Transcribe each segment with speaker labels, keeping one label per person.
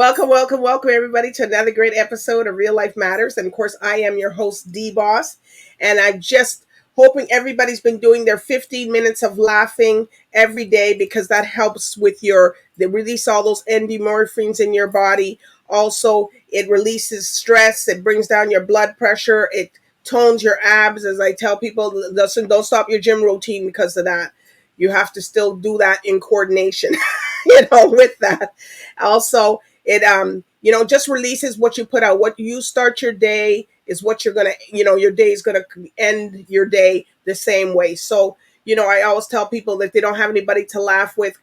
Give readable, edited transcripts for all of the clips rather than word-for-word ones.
Speaker 1: Welcome, everybody, to another great episode of Real Life Matters. And of course, I am your host, DBoss. And I'm just hoping everybody's been doing their 15 minutes of laughing every day because that helps with they release all those endorphins in your body. Also, it releases stress. It brings down your blood pressure. It tones your abs. As I tell people, listen, don't stop your gym routine because of that. You have to still do that in coordination, with that. Also, it just releases what you put out. What you start your day is what you're gonna, your day is gonna end your day the same way. So, I always tell people that they don't have anybody to laugh with,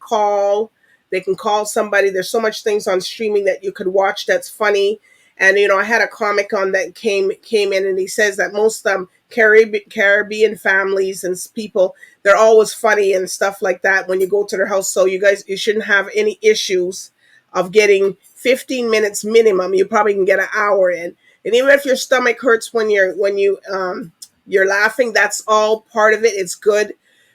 Speaker 1: they can call somebody. There's so much things on streaming that you could watch that's funny. And I had a comic on that came in, and he says that most Caribbean families and people, they're always funny and stuff like that when you go to their house. So you shouldn't have any issues of getting 15 minutes minimum. You probably can get an hour in. And even if your stomach hurts when you're laughing, that's all part of it. It's good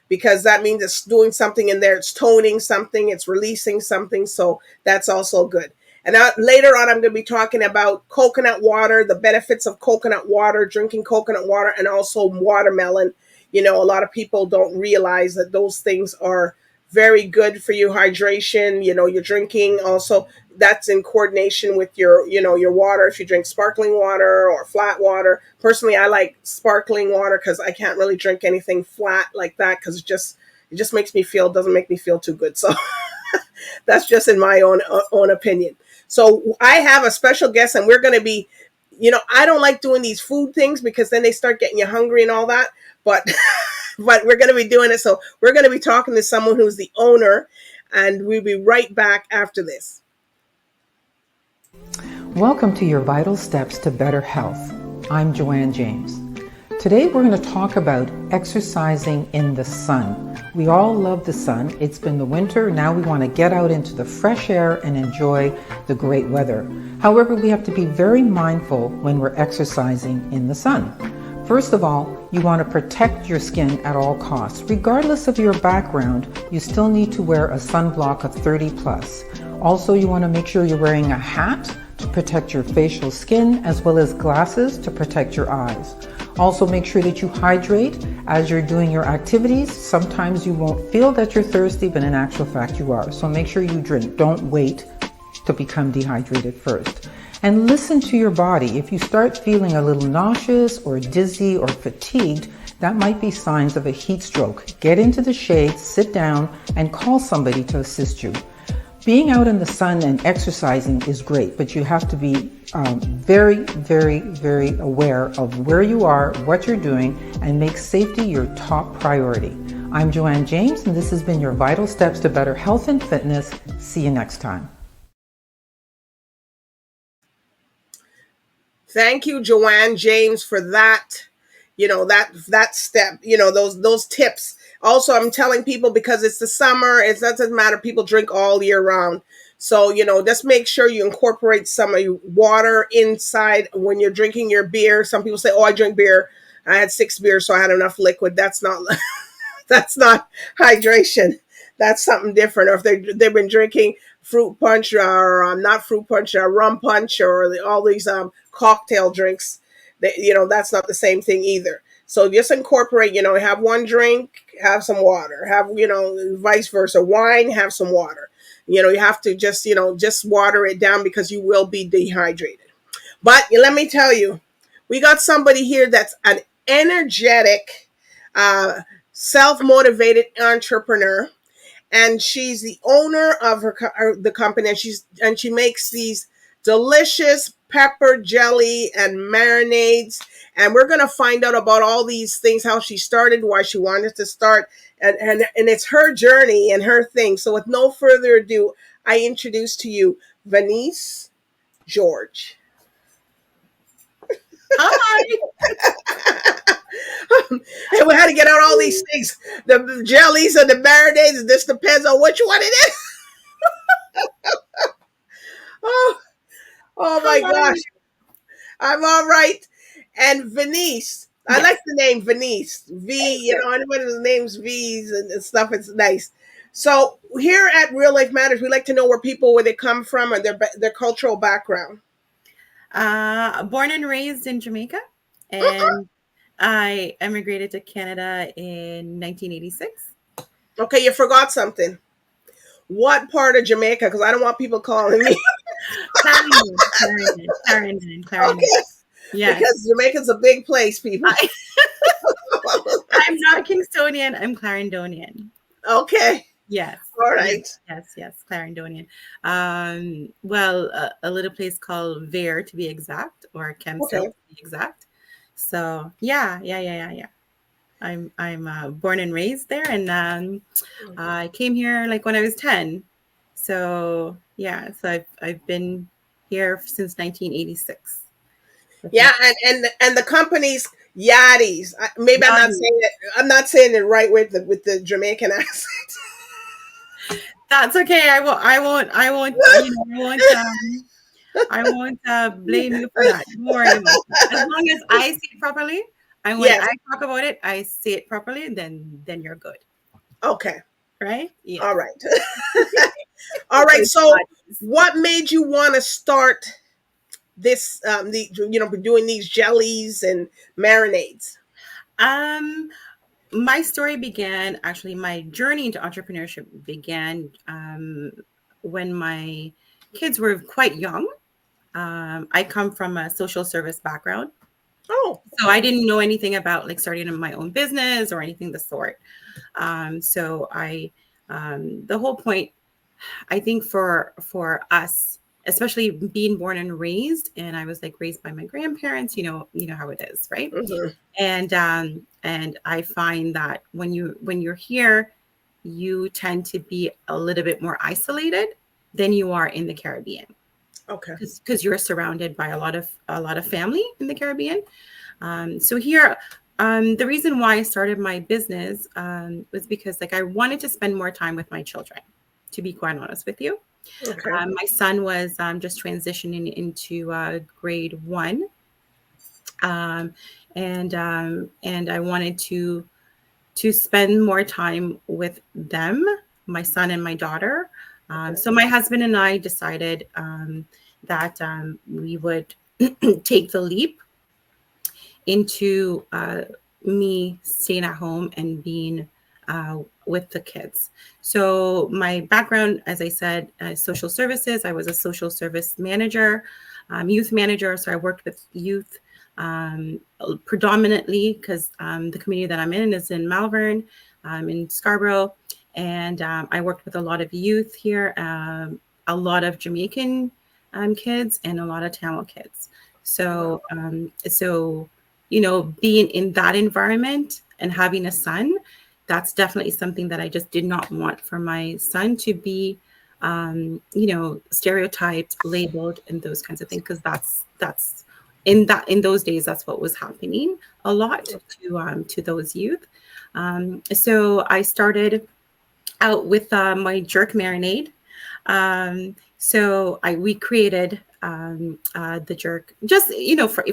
Speaker 1: because that means it's doing something in there. It's toning something, it's releasing something. So that's also good. And later on, I'm going to be talking about coconut water, the benefits of coconut water, drinking coconut water, and also watermelon. A lot of people don't realize that those things are very good for you. Hydration, you're drinking. Also, that's in coordination with your water. If you drink sparkling water or flat water. Personally, I like sparkling water because I can't really drink anything flat like that because it just doesn't make me feel too good. So that's just in my own opinion. So I have a special guest, and we're going to be, I don't like doing these food things because then they start getting you hungry and all that. But but we're going to be doing it. So we're going to be talking to someone who's the owner, and we'll be right back after this.
Speaker 2: Welcome to your vital steps to better health. I'm Joanne James. Today we're going to talk about exercising in the sun. We all love the sun. It's been the winter. Now we want to get out into the fresh air and enjoy the great weather. However, we have to be very mindful when we're exercising in the sun. First of all, you want to protect your skin at all costs. Regardless of your background, you still need to wear a sunblock of 30 plus. Also, you want to make sure you're wearing a hat to protect your facial skin, as well as glasses to protect your eyes. Also, make sure that you hydrate as you're doing your activities. Sometimes you won't feel that you're thirsty, but in actual fact you are. So make sure you drink. Don't wait to become dehydrated first. And listen to your body. If you start feeling a little nauseous or dizzy or fatigued, that might be signs of a heat stroke. Get into the shade, sit down, and call somebody to assist you. Being out in the sun and exercising is great, but you have to be very, very, very aware of where you are, what you're doing, and make safety your top priority. I'm Joanne James, and this has been your Vital Steps to Better Health and Fitness. See you next time.
Speaker 1: Thank you, Joanne James, for that. That step. Those tips. Also, I'm telling people because it's the summer, it doesn't matter. People drink all year round. So, just make sure you incorporate some water inside when you're drinking your beer. Some people say, oh, I drink beer. I had 6 beers, so I had enough liquid. That's not that's not hydration. That's something different. Or if they've been drinking fruit punch or not fruit punch, or rum punch, or all these cocktail drinks, that's not the same thing either. So just incorporate, have one drink, have some water, have, vice versa, wine, have some water. You have to just water it down because you will be dehydrated. But let me tell you, we got somebody here that's an energetic, self-motivated entrepreneur. And she's the owner of the company, and she makes these delicious pepper jelly and marinades. And we're going to find out about all these things, how she started, why she wanted to start, and it's her journey and her thing. So with no further ado, I introduce to you VENEISE George. Hi. And we had to get out all these things, the jellies and the marinades. This depends on which one it is. oh my gosh. I'm all right. And VENEISE. I like the name VENEISE. Anybody whose name's V's and stuff, it's nice. So here at Real Life Matters, we like to know where they come from and their cultural background.
Speaker 3: Born and raised in Jamaica, and I emigrated to Canada in 1986.
Speaker 1: Okay, you forgot something. What part of Jamaica? Because I don't want people calling me.
Speaker 3: Clarendon.
Speaker 1: Okay,
Speaker 3: Yes.
Speaker 1: because Jamaica's a big place, people.
Speaker 3: I'm not Kingstonian. I'm Clarendonian.
Speaker 1: Okay.
Speaker 3: Yes.
Speaker 1: All right.
Speaker 3: Yes, Clarendonian. Well, a little place called Vere to be exact, or Kempsell to be exact. So yeah. I'm born and raised there, and I came here like when I was 10. So yeah, so I've been here since 1986.
Speaker 1: Yeah, and the company's YAWDI'S. Maybe I'm not saying it right with the Jamaican accent.
Speaker 3: That's okay. I won't blame you for that. Don't worry about it. As long as I say it properly, and when I talk about it, I say it properly, then you're good.
Speaker 1: Okay.
Speaker 3: Right? Yeah.
Speaker 1: All right. All right. So, what made you want to start this? Doing these jellies and marinades.
Speaker 3: My story began, actually, my journey into entrepreneurship began when my kids were quite young. I come from a social service background.
Speaker 1: Oh.
Speaker 3: So I didn't know anything about like starting my own business or anything of the sort. So the whole point, I think for us, especially being born and raised, and I was like raised by my grandparents, you know how it is, right?
Speaker 1: Mm-hmm.
Speaker 3: And I find that when you're here, you tend to be a little bit more isolated than you are in the Caribbean.
Speaker 1: Okay.
Speaker 3: Because you're surrounded by a lot of family in the Caribbean. So here, the reason why I started my business was because like I wanted to spend more time with my children, to be quite honest with you.
Speaker 1: Okay.
Speaker 3: My son was just transitioning into grade 1. And I wanted to spend more time with them, my son and my daughter. So my husband and I decided that we would take the leap into me staying at home and being with the kids. So my background, as I said, social services. I was a social service manager, youth manager. So I worked with youth predominantly because the community that I'm in is in Malvern, in Scarborough. And I worked with a lot of youth here, a lot of Jamaican kids and a lot of Tamil kids. So, being in that environment and having a son, that's definitely something that I just did not want for my son to be, stereotyped, labeled, and those kinds of things. Because that's in those days, that's what was happening a lot to those youth. So I started out with my jerk marinade. So we created the jerk just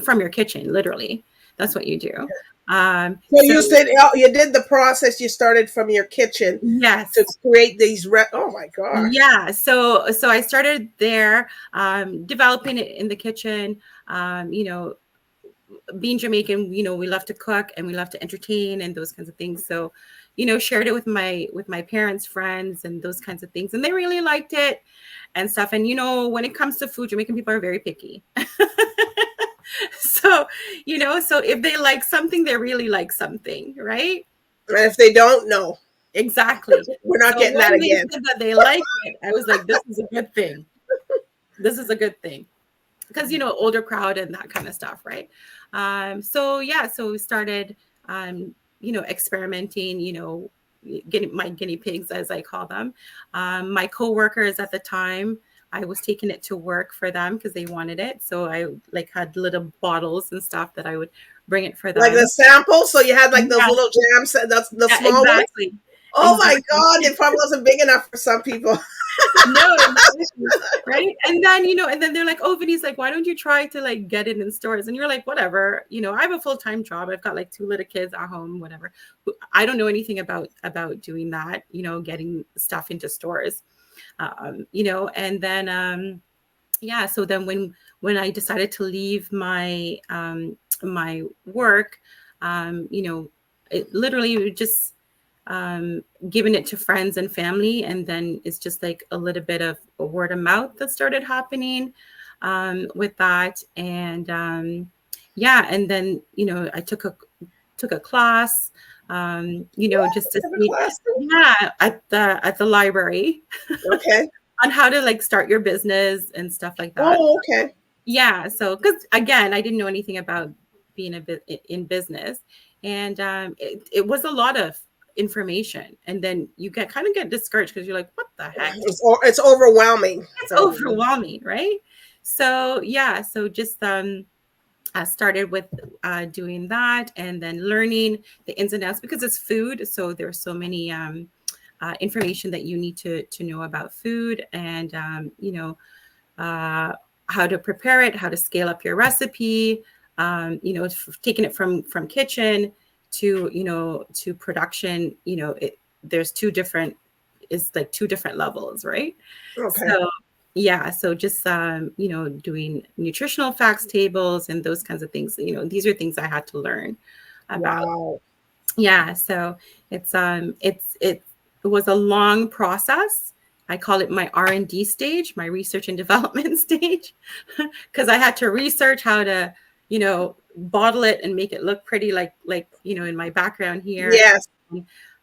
Speaker 3: from your kitchen, literally. That's what you do.
Speaker 1: So you said you did the process. You started from your kitchen,
Speaker 3: yes,
Speaker 1: to create these. Oh my gosh!
Speaker 3: Yeah. So I started there, developing it in the kitchen. Being Jamaican, we love to cook and we love to entertain and those kinds of things. So, shared it with my parents, friends, and those kinds of things, and they really liked it and stuff. And when it comes to food, Jamaican people are very picky. So if they like something, they really like something, right?
Speaker 1: And if they don't, no.
Speaker 3: Exactly.
Speaker 1: We're not getting that again.
Speaker 3: They said that they like it, I was like, this is a good thing. This is a good thing. Because, older crowd and that kind of stuff, right? So we started, experimenting, getting my guinea pigs, as I call them. My coworkers at the time, I was taking it to work for them because they wanted it. So I had little bottles and stuff that I would bring it for them.
Speaker 1: Like the sample? So you had like those little jams, the small ones? Oh my God, it probably wasn't big enough for some people.
Speaker 3: No, exactly, right? And then, and then they're like, oh, Vinny's like, why don't you try to like get it in stores? And you're like, whatever, I have a full-time job. I've got like 2 little kids at home, whatever. I don't know anything about doing that, getting stuff into stores. And then yeah, so then when I decided to leave my my work, it literally just giving it to friends and family, and then it's just like a little bit of a word of mouth that started happening with that. And yeah, and then I took a class, just to see, yeah, at the library.
Speaker 1: Okay.
Speaker 3: On how to like start your business and stuff like that.
Speaker 1: Oh, okay.
Speaker 3: Yeah, so because again, I didn't know anything about being a bit in business, and it was a lot of information, and then you kind of get discouraged because you're like, what the heck?
Speaker 1: It's overwhelming.
Speaker 3: It's overwhelming, right? So yeah, so just I started with doing that, and then learning the ins and outs, because it's food, so there's so many information that you need to know about food, and how to prepare it, how to scale up your recipe, taking it from kitchen to production. There's it's like 2 different levels, right?
Speaker 1: Okay.
Speaker 3: So yeah, so just doing nutritional facts tables and those kinds of things. These are things I had to learn about.
Speaker 1: Wow.
Speaker 3: Yeah, so it was a long process. I call it my R&D stage, my research and development stage, because I had to research how to, bottle it and make it look pretty, like in my background here.
Speaker 1: Yes.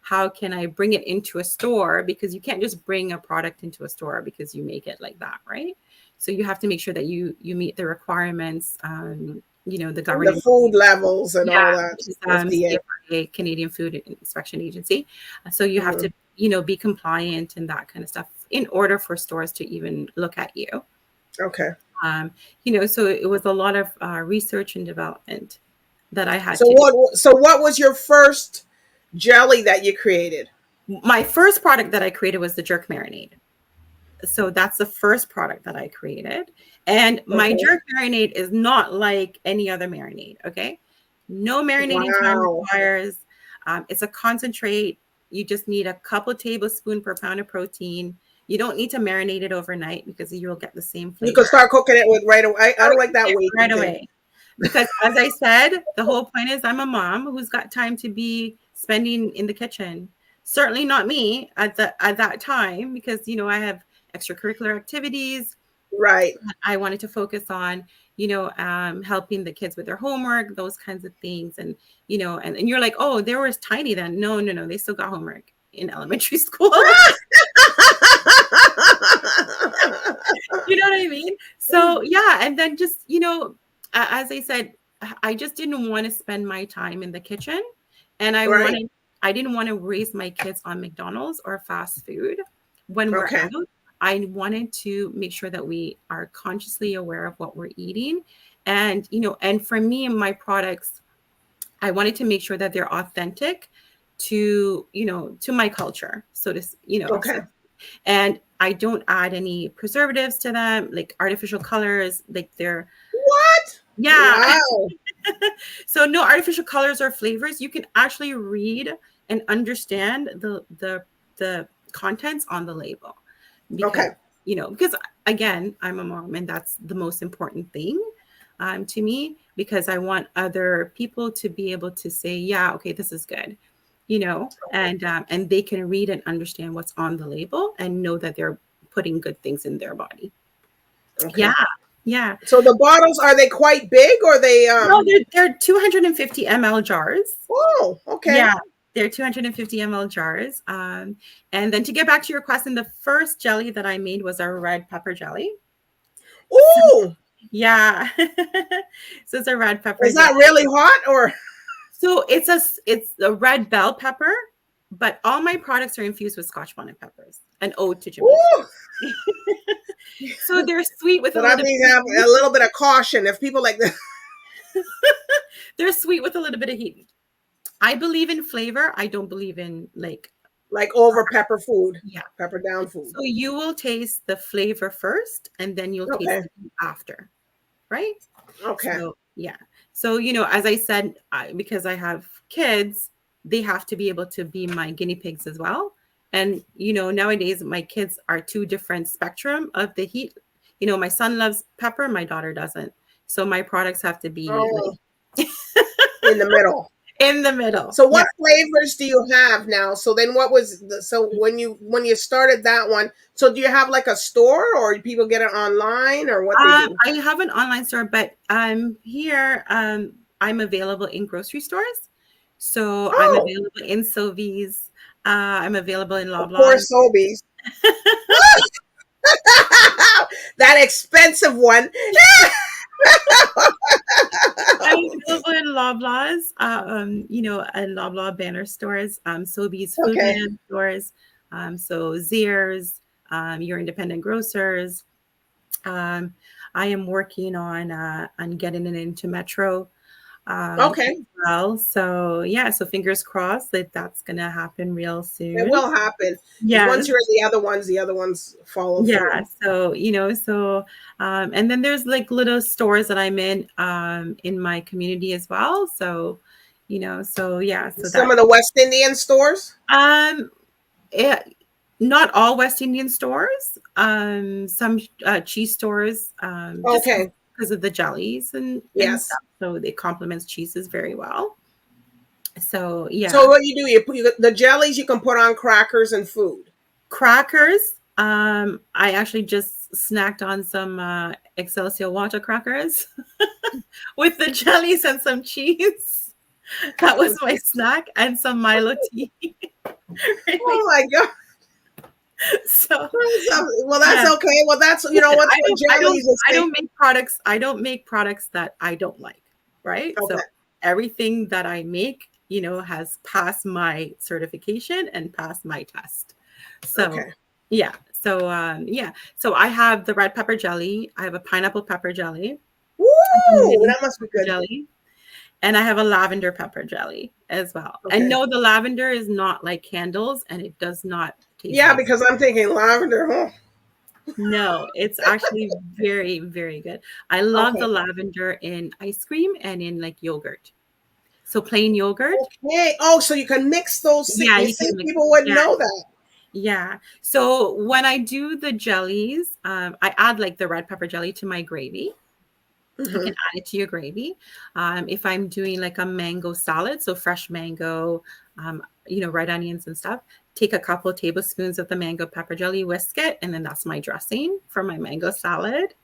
Speaker 3: How can I bring it into a store? Because you can't just bring a product into a store because you make it like that, right? So you have to make sure that you meet the requirements, the government,
Speaker 1: the food levels and all that.
Speaker 3: CFRA, Canadian Food Inspection Agency. So you have to, be compliant and that kind of stuff in order for stores to even look at you.
Speaker 1: Okay.
Speaker 3: So it was a lot of research and development that I had
Speaker 1: so
Speaker 3: to
Speaker 1: do. So what was your first jelly that you created?
Speaker 3: My first product that I created was the jerk marinade. So that's the first product that I created. And my jerk marinade is not like any other marinade. Okay. No marinating time requires. It's a concentrate. You just need a couple tablespoons per pound of protein. You don't need to marinate it overnight because you'll get the same flavor.
Speaker 1: You can start cooking it with right away. I don't like that waiting
Speaker 3: right away. Because as I said, the whole point is I'm a mom who's got time to be spending in the kitchen. Certainly not me at that time, because I have extracurricular activities.
Speaker 1: Right.
Speaker 3: I wanted to focus on, helping the kids with their homework, those kinds of things. And, and you're like, oh, they were tiny then. No. They still got homework in elementary school. You know what I mean? So yeah. And then just, as I said, I just didn't want to spend my time in the kitchen, and I didn't want to raise my kids on McDonald's or fast food when we're out. I wanted to make sure that we are consciously aware of what we're eating. And, and for me and my products, I wanted to make sure that they're authentic to, to my culture. So to,
Speaker 1: Okay.
Speaker 3: And I don't add any preservatives to them, like artificial colors, like they're.
Speaker 1: What?
Speaker 3: Yeah.
Speaker 1: Wow.
Speaker 3: So no artificial colors or flavors. You can actually read and understand the contents on the label. Because, because again, I'm a mom, and that's the most important thing to me, because I want other people to be able to say, yeah, okay, this is good, and they can read and understand what's on the label and know that they're putting good things in their body. Okay. Yeah.
Speaker 1: So the bottles, are they quite big, or they?
Speaker 3: No, they're 250 ml jars.
Speaker 1: Oh, okay.
Speaker 3: Yeah. They're 250 ml jars. And then to get back to your question, the first jelly that I made was a red pepper jelly.
Speaker 1: Ooh.
Speaker 3: Yeah. So it's a red pepper.
Speaker 1: Is that really hot, or? So
Speaker 3: it's a red bell pepper, but all my products are infused with Scotch bonnet peppers, an ode to Jamaica. So they're sweet with
Speaker 1: a little bit of caution if people like that.
Speaker 3: They're sweet with a little bit of heat. I believe in flavor. I don't believe in like
Speaker 1: Like over pepper food,
Speaker 3: Yeah.
Speaker 1: pepper down food.
Speaker 3: So you will taste the flavor first, and then you'll taste
Speaker 1: Okay.
Speaker 3: the heat after, right?
Speaker 1: Okay.
Speaker 3: So yeah. So as I said, because I have kids, they have to be able to be my guinea pigs as well. And nowadays my kids are two different spectrum of the heat. My son loves pepper, my daughter doesn't. So my products have to be
Speaker 1: Oh,
Speaker 3: like
Speaker 1: in the middle.
Speaker 3: in the middle.
Speaker 1: So
Speaker 3: Yeah.
Speaker 1: what flavors do you have now? So then what was so when you started that one, so do you have like a store or people get it online or what they do?
Speaker 3: I have an online store, but here I'm available in grocery stores. So I'm
Speaker 1: Oh,
Speaker 3: available in Sylvie's. I'm available in
Speaker 1: of course,
Speaker 3: Loblaws.
Speaker 1: Sobeys. That expensive one.
Speaker 3: I'm available in Loblaws, and Loblaw banner stores, Sobeys
Speaker 1: Okay.
Speaker 3: Foodland stores, so Zehrs, your independent grocers. Um, I am working on getting it into Metro as
Speaker 1: Okay.
Speaker 3: well. So yeah, so fingers crossed that that's gonna happen real
Speaker 1: It
Speaker 3: soon.
Speaker 1: will happen because once
Speaker 3: Yes.
Speaker 1: you're in the other ones follow
Speaker 3: Yeah,
Speaker 1: through.
Speaker 3: so and then there's like little stores that I'm in my community as well. So, so yeah, so
Speaker 1: Some
Speaker 3: that
Speaker 1: of the West Indian stores.
Speaker 3: um it, not all West Indian stores, some cheese stores, just
Speaker 1: Okay.
Speaker 3: because of the jellies and
Speaker 1: Yes.
Speaker 3: stuff. So it complements cheeses very well. So yeah,
Speaker 1: So what you do, the jellies you can put on crackers and food.
Speaker 3: crackers. I actually just snacked on some Excelsior water crackers with the jellies and some cheese. That was my snack and some Milo tea.
Speaker 1: Oh
Speaker 3: Really.
Speaker 1: my god.
Speaker 3: So
Speaker 1: Well, that's
Speaker 3: yeah.
Speaker 1: okay. Well, that's
Speaker 3: Listen,
Speaker 1: what's what jellies is
Speaker 3: I
Speaker 1: saying.
Speaker 3: don't make products. I don't make products that I don't like. Right. So
Speaker 1: Okay.
Speaker 3: everything that I make, has passed my certification and passed my test. So
Speaker 1: Okay.
Speaker 3: yeah. So yeah. So I have the red pepper jelly. I have a pineapple pepper jelly. I have a
Speaker 1: Woo!
Speaker 3: mint
Speaker 1: That must be
Speaker 3: pepper
Speaker 1: good.
Speaker 3: jelly. And I have a lavender pepper jelly as well. And
Speaker 1: Okay.
Speaker 3: no, the lavender is not like candles and it does not taste
Speaker 1: Yeah,
Speaker 3: like,
Speaker 1: because I'm thinking lavender. Huh?
Speaker 3: no, it's actually very, very good. I love the
Speaker 1: Okay.
Speaker 3: lavender in ice cream and in like yogurt. So plain yogurt.
Speaker 1: Okay. Oh, so you can mix those.
Speaker 3: Yeah,
Speaker 1: You
Speaker 3: you
Speaker 1: see,
Speaker 3: can mix.
Speaker 1: people wouldn't
Speaker 3: Yeah,
Speaker 1: know that.
Speaker 3: yeah. So when I do the jellies, I add like the red pepper jelly to my gravy. You can
Speaker 1: Hmm.
Speaker 3: add it to your gravy. If I'm doing like a mango salad, so fresh mango, red onions and stuff, take a couple of tablespoons of the mango pepper jelly, whisk it, and then that's my dressing for my mango salad.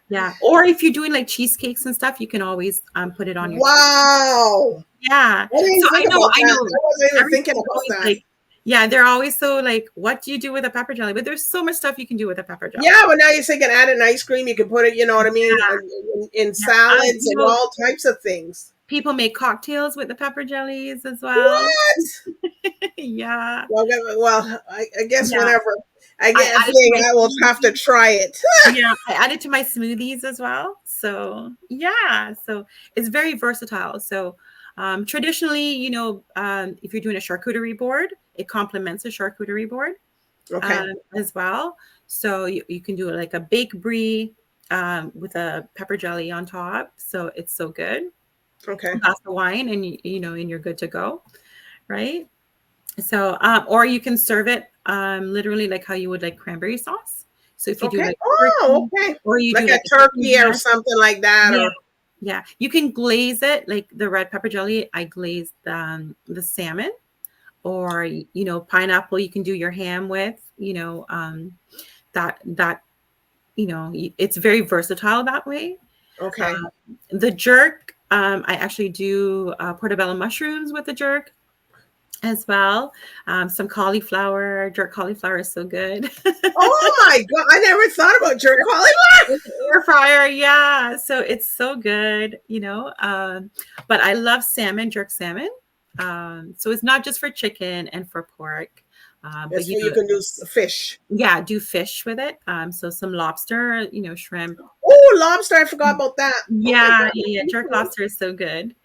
Speaker 3: Yeah. Or if you're doing like cheesecakes and stuff, you can always put it on your cheese.
Speaker 1: Wow.
Speaker 3: Yeah.
Speaker 1: I didn't
Speaker 3: So
Speaker 1: even think about
Speaker 3: I
Speaker 1: that.
Speaker 3: know
Speaker 1: I wasn't even thinking
Speaker 3: everybody's
Speaker 1: about
Speaker 3: always
Speaker 1: that.
Speaker 3: like, yeah, they're always so like, what do you do with a pepper jelly? But there's so much stuff you can do with a pepper jelly.
Speaker 1: Yeah, but now you say you can add in ice cream. You can put it, you know what I mean, in
Speaker 3: Yeah.
Speaker 1: salads and all types of things.
Speaker 3: People make cocktails with the pepper jellies as well.
Speaker 1: What?
Speaker 3: Yeah.
Speaker 1: Well, I guess
Speaker 3: Yeah.
Speaker 1: whenever I
Speaker 3: I
Speaker 1: get a
Speaker 3: add it to
Speaker 1: thing,
Speaker 3: my
Speaker 1: I will have to
Speaker 3: smoothies.
Speaker 1: try it.
Speaker 3: Yeah. I add it to my smoothies as well. So yeah. So it's very versatile. So traditionally, if you're doing a charcuterie board, it complements a charcuterie board
Speaker 1: Okay.
Speaker 3: as well. So you can do like a baked brie with a pepper jelly on top. So it's so good. A
Speaker 1: Okay.
Speaker 3: glass of wine and and you're good to go. Right. So, or you can serve it literally like how you would like cranberry sauce. So if you do
Speaker 1: Okay.
Speaker 3: like
Speaker 1: Oh,
Speaker 3: turkey,
Speaker 1: okay.
Speaker 3: or you do
Speaker 1: Like a
Speaker 3: like a turkey
Speaker 1: turkey or
Speaker 3: breast,
Speaker 1: something like that,
Speaker 3: yeah,
Speaker 1: or
Speaker 3: yeah, you can glaze it like the red pepper jelly. I glazed the salmon, or pineapple. You can do your ham with. That it's very versatile that way.
Speaker 1: okay.
Speaker 3: Uh, the jerk, I actually do portobello mushrooms with the jerk as well. Some cauliflower. Jerk cauliflower is so good.
Speaker 1: Oh my god! I never thought about jerk cauliflower.
Speaker 3: With the air fryer, yeah. So it's so good, but I love salmon, jerk salmon. So it's not just for chicken and for pork, but
Speaker 1: That's what you can do. Fish.
Speaker 3: yeah, do fish with it. So some lobster, shrimp.
Speaker 1: Oh, lobster! I forgot about that. Oh my
Speaker 3: Yeah,
Speaker 1: god.
Speaker 3: yeah, yeah. Jerk lobster is so good.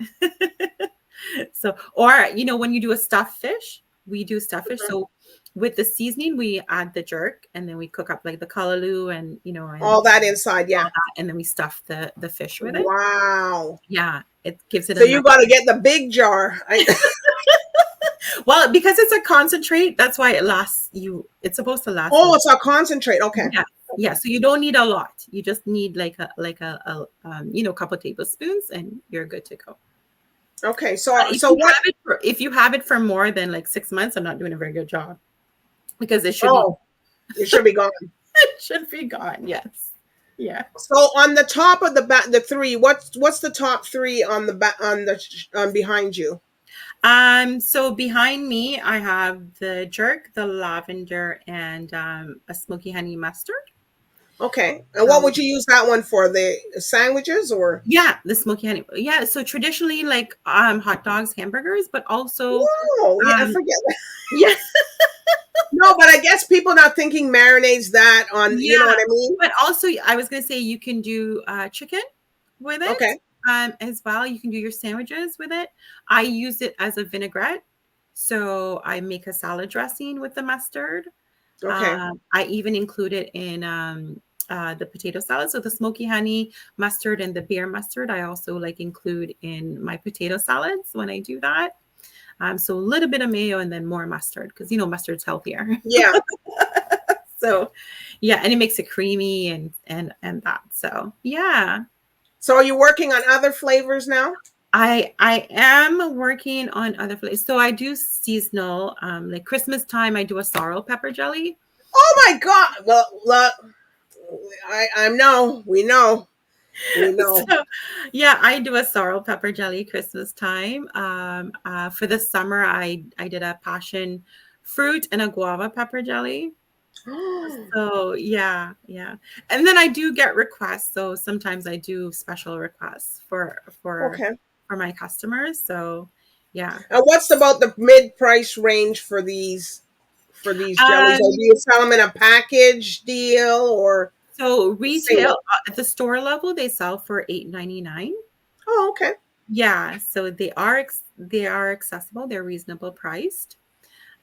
Speaker 3: So, or when you do a stuffed fish, we do stuff it. So with the seasoning, we add the jerk, and then we cook up like the callaloo and and
Speaker 1: All that inside,
Speaker 3: all
Speaker 1: yeah.
Speaker 3: that, and then we stuff the fish with it.
Speaker 1: Wow.
Speaker 3: Yeah, it gives it
Speaker 1: So
Speaker 3: a
Speaker 1: you
Speaker 3: nice.
Speaker 1: got to get the big jar.
Speaker 3: Well, because it's a concentrate, that's why it lasts you. It's supposed to last.
Speaker 1: Oh, it's a concentrate. Okay.
Speaker 3: Yeah, yeah. So you don't need a lot. You just need like a couple tablespoons, and you're good to go.
Speaker 1: Okay. So
Speaker 3: If you have it for more than like 6 months, I'm not doing a very good job, because it should
Speaker 1: it should be gone.
Speaker 3: it should be gone. Yes. Yeah.
Speaker 1: So on the top of the three, what's the top three on the behind you?
Speaker 3: So behind me, I have the jerk, the lavender, and a smoky honey mustard.
Speaker 1: Okay. And what would you use that one for? The sandwiches or?
Speaker 3: Yeah, the smoky honey. Yeah. So traditionally, like hot dogs, hamburgers, but also.
Speaker 1: Whoa, yeah, I forget that.
Speaker 3: Yeah.
Speaker 1: No, but I guess people not thinking marinades that on, you know what I mean?
Speaker 3: But also, I was going to say you can do chicken with it.
Speaker 1: Okay.
Speaker 3: As well. You can do your sandwiches with it. I use it as a vinaigrette. So I make a salad dressing with the mustard.
Speaker 1: Okay.
Speaker 3: I even include it in the potato salad. So the smoky honey mustard and the beer mustard, I also like include in my potato salads when I do that. So a little bit of mayo and then more mustard, because mustard's healthier.
Speaker 1: Yeah.
Speaker 3: So yeah, and it makes it creamy and that. So yeah.
Speaker 1: So are you working on other flavors now?
Speaker 3: I am working on other flavors. So I do seasonal, like Christmas time, I do a sorrel pepper jelly.
Speaker 1: Oh my God. Well, look, we know.
Speaker 3: So, yeah, I do a sorrel pepper jelly Christmas time. For the summer, I did a passion fruit and a guava pepper jelly. So yeah. And then I do get requests. So sometimes I do special requests for my customers. So yeah.
Speaker 1: And what's about the mid-price range for these jellies? Or do you sell them in a package deal or?
Speaker 3: So retail at the store level, they sell for $8.99.
Speaker 1: Oh, okay.
Speaker 3: Yeah. So they are accessible. They're reasonable priced.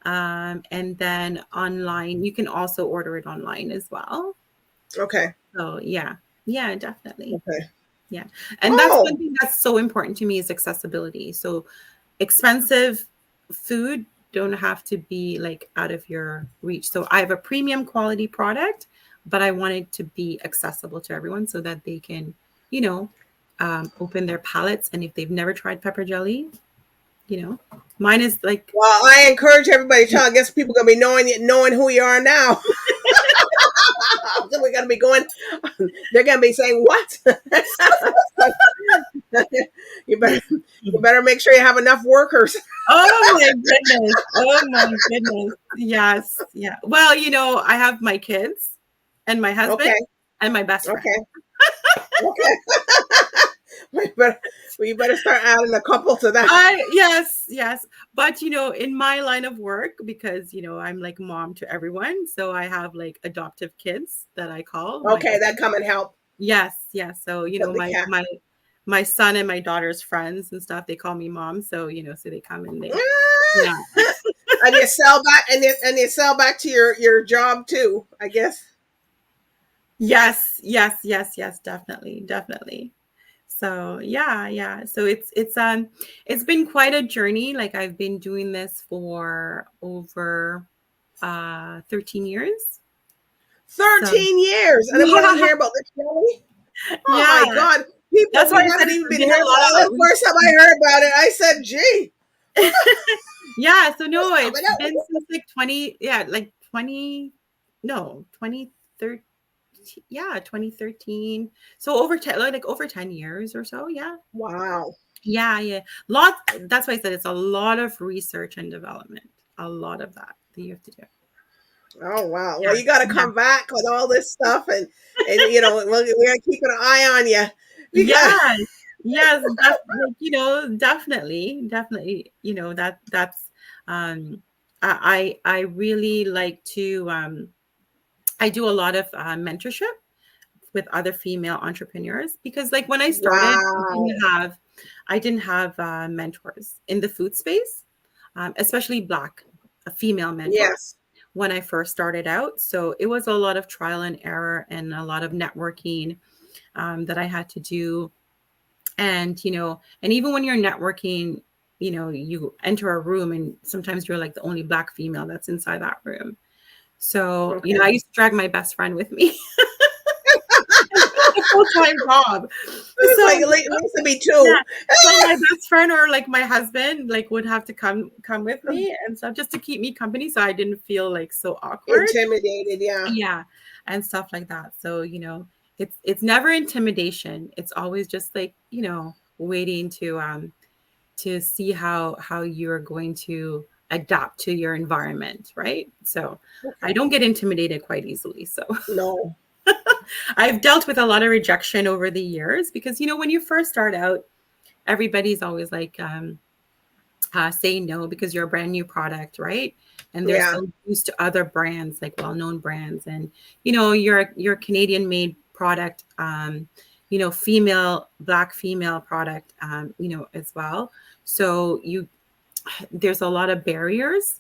Speaker 3: And then online, you can also order it online as well.
Speaker 1: Okay.
Speaker 3: So yeah, definitely.
Speaker 1: Okay.
Speaker 3: Yeah. And that's one thing that's so important to me is accessibility. So expensive food don't have to be like out of your reach. So I have a premium quality product, but I want it to be accessible to everyone so that they can, open their palates. And if they've never tried pepper jelly, mine is like.
Speaker 1: Well, I encourage everybody to try. I guess people are gonna be knowing who you are now. So we're gonna be going. They're gonna be saying what? You better make sure you have enough workers.
Speaker 3: Oh my goodness. Yes. Yeah. Well, I have my kids and my husband and my best friend.
Speaker 1: Okay. You better start adding a couple to that.
Speaker 3: Yes. But in my line of work, because I'm like mom to everyone, so I have like adoptive kids that I call.
Speaker 1: Okay, that come and help.
Speaker 3: Yes. So my son and my daughter's friends and stuff, they call me mom. So so they come and they. Yeah.
Speaker 1: And you sell back, and you sell back to your job too, I guess.
Speaker 3: Yes, definitely. So yeah. So it's been quite a journey. Like I've been doing this for over 13 years.
Speaker 1: 13 years. And I want to hear about the jelly. Oh my God. People
Speaker 3: That's why
Speaker 1: haven't even been here. The first time I heard about it, I said, gee.
Speaker 3: Yeah, so no, it's been since like 2013. Yeah, 2013. So over 10 years or so. Yeah.
Speaker 1: Wow.
Speaker 3: Yeah. That's why I said it's a lot of research and development. A lot of that you have to do.
Speaker 1: Oh wow. Well, you got to come back with all this stuff, and we're gonna keep an eye on you.
Speaker 3: Yes. Definitely. That's I really like to I do a lot of mentorship with other female entrepreneurs, because like when I started, I didn't have mentors in the food space, especially Black a female mentor
Speaker 1: Yes.
Speaker 3: when I first started out. So it was a lot of trial and error and a lot of networking that I had to do. And, and even when you're networking, you enter a room and sometimes you're like the only Black female that's inside that room. So,
Speaker 1: Okay.
Speaker 3: I used to drag my best friend with me. A full-time job.
Speaker 1: It's
Speaker 3: So,
Speaker 1: like it needs to be two.
Speaker 3: yeah, so my best friend or like my husband like would have to come with me and stuff just to keep me company, so I didn't feel like so awkward.
Speaker 1: Intimidated, yeah.
Speaker 3: Yeah, and stuff like that. So it's never intimidation. It's always just like waiting to see how you're going to adapt to your environment, right? So I don't get intimidated quite easily. So
Speaker 1: No.
Speaker 3: I've dealt with a lot of rejection over the years because when you first start out, everybody's always like say no because you're a brand new product, right? And they're
Speaker 1: Yeah.
Speaker 3: so used to other brands, like well-known brands, and you're Canadian made product, Black female product, as well. So there's a lot of barriers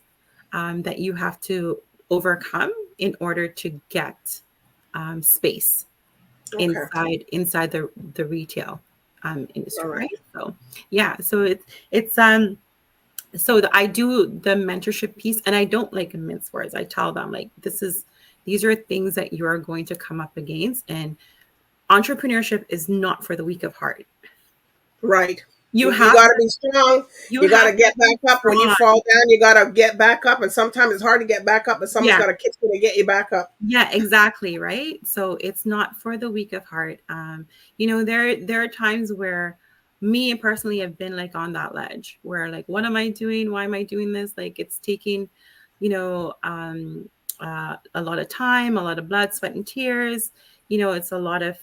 Speaker 3: that you have to overcome in order to get space
Speaker 1: Okay.
Speaker 3: inside the retail industry,
Speaker 1: All right.
Speaker 3: right? So yeah, so it's I do the mentorship piece, and I don't like mince words. I tell them like these are things that you are going to come up against, and entrepreneurship is not for the weak of heart.
Speaker 1: Right.
Speaker 3: You
Speaker 1: You
Speaker 3: have
Speaker 1: got to be strong. You got to
Speaker 3: have
Speaker 1: get
Speaker 3: to be
Speaker 1: back up. When you
Speaker 3: strong.
Speaker 1: fall down, you got to get back up. And sometimes it's hard to get back up, but someone's
Speaker 3: Yeah.
Speaker 1: got to kick you to get you back up.
Speaker 3: Yeah, exactly, right? So it's not for the weak of heart. There are times where me personally have been like on that ledge where like, what am I doing? Why am I doing this? Like it's taking, a lot of time, a lot of blood, sweat, and tears. It's a lot of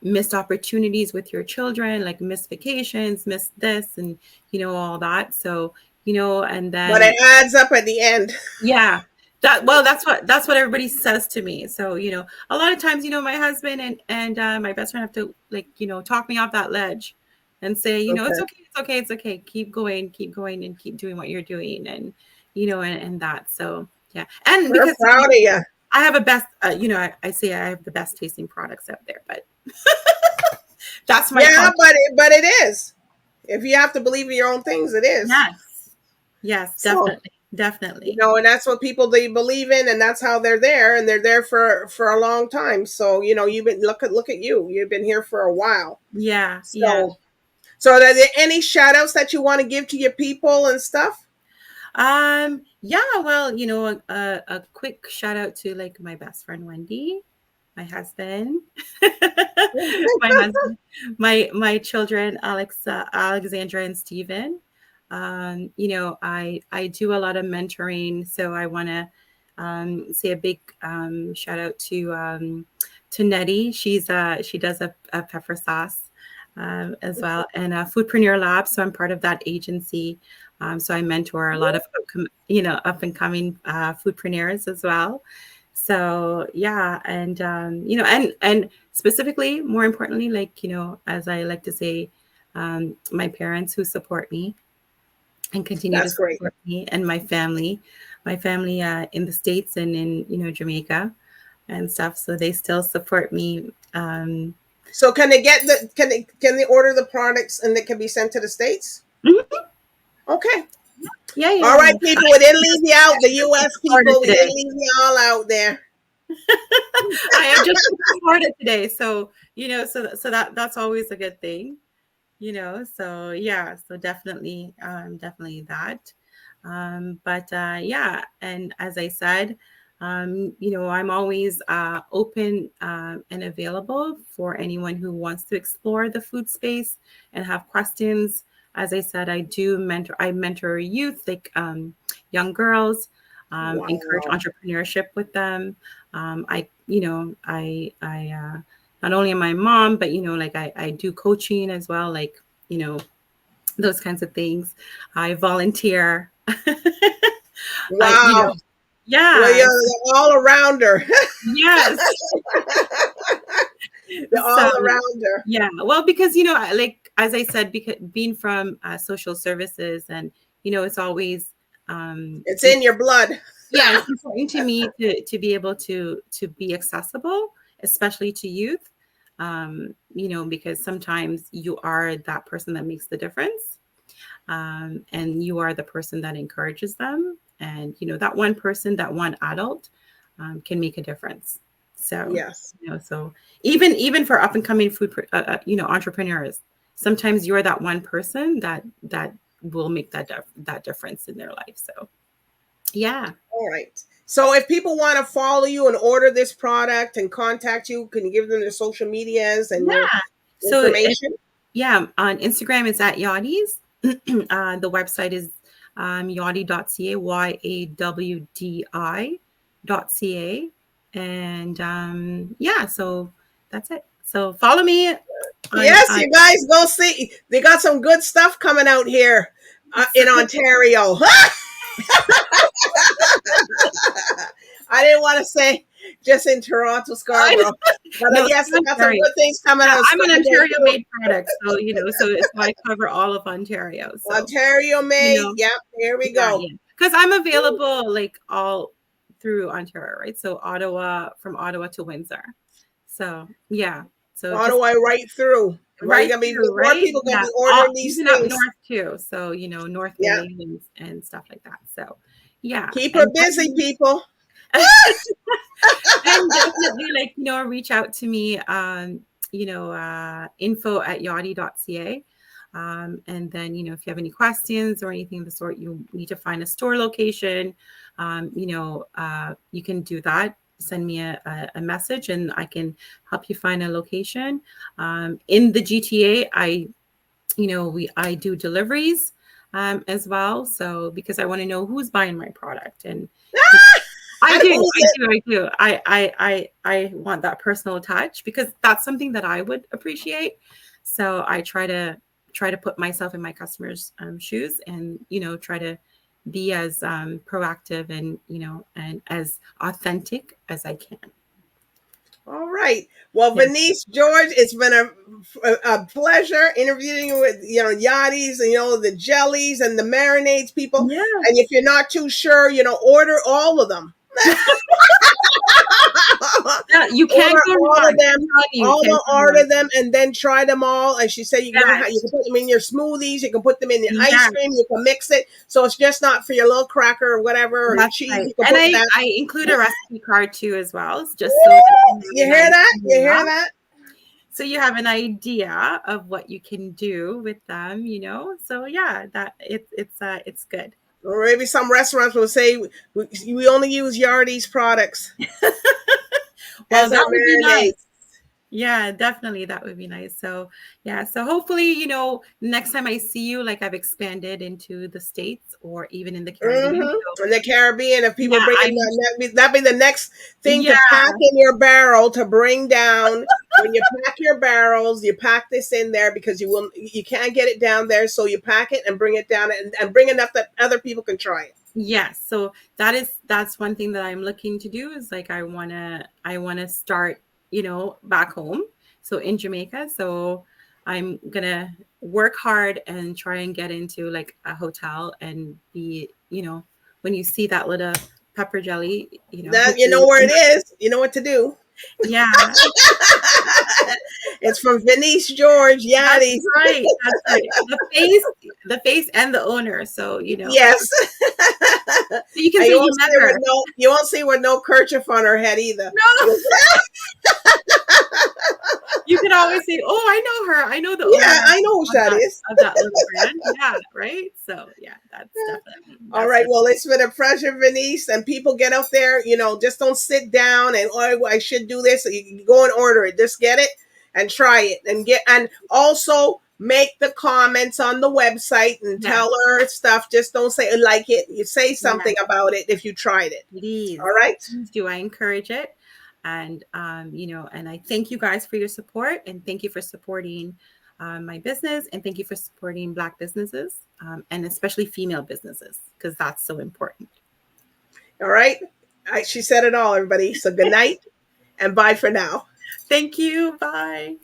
Speaker 3: missed opportunities with your children, like missed vacations, missed this, and all that. So and
Speaker 1: But
Speaker 3: then
Speaker 1: it adds up at the end.
Speaker 3: yeah, that's what everybody says to me. So a lot of times my husband and my best friend have to like talk me off that ledge and say it's
Speaker 1: Okay.
Speaker 3: okay, it's okay, it's okay, keep going, and keep doing what you're doing, and and that. So yeah, and
Speaker 1: We're
Speaker 3: because
Speaker 1: proud of you.
Speaker 3: I have a best I say I have the best tasting products out there, but that's my
Speaker 1: Yeah, but it is. If you have to believe in your own things, it is.
Speaker 3: yes,
Speaker 1: So,
Speaker 3: definitely.
Speaker 1: and that's what people they believe in, and that's how they're there, and they're there for a long time. So, you've been look at you. You've been here for a while.
Speaker 3: Yeah.
Speaker 1: So are there any shout outs that you want to give to your people and stuff?
Speaker 3: Yeah, well, a quick shout out to like my best friend Wendy, my husband, my husband, my children, Alexandra and Steven. I do a lot of mentoring, so I want to say a big shout out to Nettie. She does a pepper sauce as well, and Foodpreneur Lab. So I'm part of that agency. So I mentor a lot of up and coming foodpreneurs as well. So yeah, and and specifically, more importantly, like as I like to say, my parents who support me and continue to
Speaker 1: That's great.
Speaker 3: support me, and my family in the States and in Jamaica and stuff. So they still support me.
Speaker 1: So can they can they order the products and they can be sent to the States?
Speaker 3: Mhm.
Speaker 1: Okay.
Speaker 3: Yeah.
Speaker 1: All right, people. We didn't leave you out. The US
Speaker 3: Started
Speaker 1: people, we
Speaker 3: today.
Speaker 1: didn't leave you all out there.
Speaker 3: I have just started today, so so that's always a good thing, So yeah, so definitely that. But yeah, and as I said, I'm always open and available for anyone who wants to explore the food space and have questions. As I said, I mentor youth, like young girls, encourage
Speaker 1: Wow.
Speaker 3: entrepreneurship with them. I not only am I a mom, but like I do coaching as well, like those kinds of things. I volunteer. I
Speaker 1: Wow. Well,
Speaker 3: yeah,
Speaker 1: you're all arounder.
Speaker 3: yes.
Speaker 1: You're
Speaker 3: So
Speaker 1: all arounder.
Speaker 3: yeah, well, because like as I said, because being from social services and it's always
Speaker 1: It's in your blood.
Speaker 3: yeah, it's important to me to be able to be accessible, especially to youth. Because sometimes you are that person that makes the difference, and you are the person that encourages them, and that one person, that one adult, can make a difference. So
Speaker 1: Yes.
Speaker 3: so even for up and coming entrepreneurs, sometimes you're that one person that will make that difference in their life. So yeah.
Speaker 1: All right. So if people want to follow you and order this product and contact you, can you give them their social medias and your
Speaker 3: Yeah. So
Speaker 1: information?
Speaker 3: on Instagram it's at YAWDI'S. The website is YAWDIE.ca, YAWDI.ca. And so that's it. So follow me
Speaker 1: Yes,
Speaker 3: on
Speaker 1: you guys go see. They got some good stuff coming out here in Ontario. I didn't want to say just in Toronto, Scarborough, but
Speaker 3: No,
Speaker 1: yes, they got some
Speaker 3: Ontario.
Speaker 1: good things coming
Speaker 3: Yeah,
Speaker 1: out.
Speaker 3: I'm an Ontario-made product, so so I cover all of Ontario. So
Speaker 1: Ontario made. Yep, here we
Speaker 3: yeah,
Speaker 1: go.
Speaker 3: because I'm available like all through Ontario, right? So from Ottawa to Windsor. So yeah, so just
Speaker 1: Ottawa right through.
Speaker 3: right
Speaker 1: Gonna be
Speaker 3: through,
Speaker 1: more
Speaker 3: right?
Speaker 1: people gonna
Speaker 3: Yeah,
Speaker 1: be ordering these
Speaker 3: even up
Speaker 1: things.
Speaker 3: north too. So North
Speaker 1: Yeah,
Speaker 3: Bay and stuff like that. So yeah,
Speaker 1: keep her busy, people.
Speaker 3: and definitely reach out to me info@yawdi.ca. And then if you have any questions or anything of the sort, you need to find a store location, you can do that. Send me a message and I can help you find a location. In the GTA, I do deliveries as well, so because I want to know who's buying my product. And I do. I want that personal touch because that's something that I would appreciate. So I try to put myself in my customers' shoes, and try to be as proactive and and as authentic as I can.
Speaker 1: All right. Well,
Speaker 3: Yeah.
Speaker 1: VENEISE George, it's been a pleasure interviewing you with YAWDI'S and the Jellies and the Marinades people.
Speaker 3: Yeah.
Speaker 1: And if you're not too sure, order all of them.
Speaker 3: Yeah, you can't go
Speaker 1: all
Speaker 3: wrong.
Speaker 1: of them,
Speaker 3: You can't go
Speaker 1: order
Speaker 3: wrong.
Speaker 1: them, and then try them all. And she said you
Speaker 3: Yes.
Speaker 1: can put them in your smoothies, you can put them in your ice
Speaker 3: Yeah.
Speaker 1: cream, you can mix it. So it's just not for your little cracker or whatever or
Speaker 3: That's
Speaker 1: cheese.
Speaker 3: right.
Speaker 1: You can
Speaker 3: And
Speaker 1: put that.
Speaker 3: I include a recipe card too as well, just so
Speaker 1: Woo!
Speaker 3: that
Speaker 1: You hear that? You hear that?
Speaker 3: so you have an idea of what you can do with them, So yeah, that it's good.
Speaker 1: Or maybe some restaurants will say we only use YAWDI'S products
Speaker 3: Well,
Speaker 1: as our
Speaker 3: that would be
Speaker 1: marinade.
Speaker 3: nice. Yeah, definitely. That would be nice. So, yeah. So, hopefully, next time I see you, like I've expanded into the States or even in the Caribbean. So,
Speaker 1: In the Caribbean, if people
Speaker 3: yeah,
Speaker 1: bring in that'd be the next thing
Speaker 3: yeah,
Speaker 1: to pack in your barrel to bring down. When you pack your barrels, you pack this in there because you can't get it down there, so you pack it and bring it down and bring enough that other people can try it.
Speaker 3: yes. So that's one thing that I'm looking to do is like I wanna start, back home. So in Jamaica. So I'm gonna work hard and try and get into like a hotel and be, when you see that little pepper jelly,
Speaker 1: That you know where it is, you know what to do.
Speaker 3: yeah,
Speaker 1: It's from VENEISE George
Speaker 3: that's
Speaker 1: YAWDI'S.
Speaker 3: right. That's right. The face and the owner. So,
Speaker 1: Yes.
Speaker 3: so you can
Speaker 1: And
Speaker 3: say you met her.
Speaker 1: you won't see with no kerchief on her head either.
Speaker 3: No, you can always say, "Oh, I know her. I know the owner
Speaker 1: Yeah, I know who that is.
Speaker 3: of that little brand." Yeah, right. So yeah, that's definitely.
Speaker 1: All right. Well, it's been a pleasure, VENEISE. And people get out there, just don't sit down and I should do this. You can go and order it. Just get it and try it and also make the comments on the website and tell her stuff. Just don't say like it. You say something about it if you tried it.
Speaker 3: Please,
Speaker 1: all right.
Speaker 3: Please do. I encourage it. And, and I thank you guys for your support and thank you for supporting my business and thank you for supporting Black businesses and especially female businesses because that's so important.
Speaker 1: All right. She said it all, everybody. So good night and bye for now.
Speaker 3: Thank you. Bye.